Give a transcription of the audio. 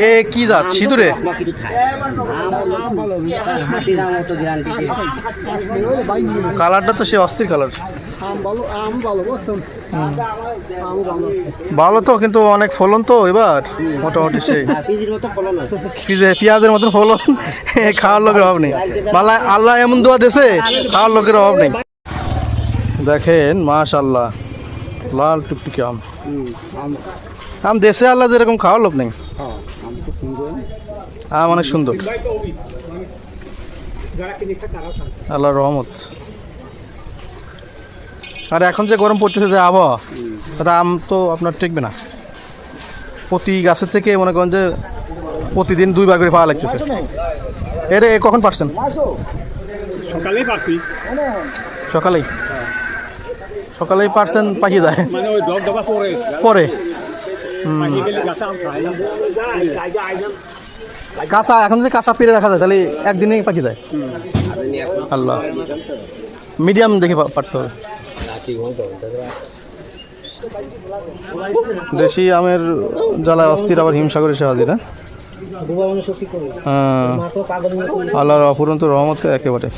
এ কি জাত সিঁদুরে? কালারটা তো সে অস্থির কালার। ভালো তো, কিন্তু অনেক ফলন তো এবার মোটামুটি সেই পেঁয়াজের মতন ফলন। খাওয়ার লোকের অভাব নেই। আল্লাহ এমন দোয়া দিয়েছে, খাওয়ার লোকের অভাব নেই। দেখেন মাশাআল্লাহ, লাল টুকটুকি আম। আম দেশে আল্লাহ যেরকম খাওয়ার লোক নেই। আম অনেক সুন্দর, আল্লাহর রহমত। আর এখন যে গরম পড়তেছে, যে আবহাওয়া, তাতে আম তো আপনার টিকবে না। প্রতি গাছের থেকে মনে করেন যে প্রতিদিন 2 বার করে পাওয়া লাগতেছে। এরে কখন পারছেন? সকালেই পারছি। সকালেই পারছেন, পাকিয়ে যায় মানে ওই দবা পরে। কাঁচা, এখন যদি কাঁচা পেরে রাখা যায় তাহলে একদিনেই পাকি যায়। আল্লাহ, মিডিয়াম দেখে পারতে হবে। দেশি আমের জ্বালায় অস্থির, আবার হিমসাগরের সাহায্যে না। আল্লাহর অফুরন্ত রহমতে একেবারে।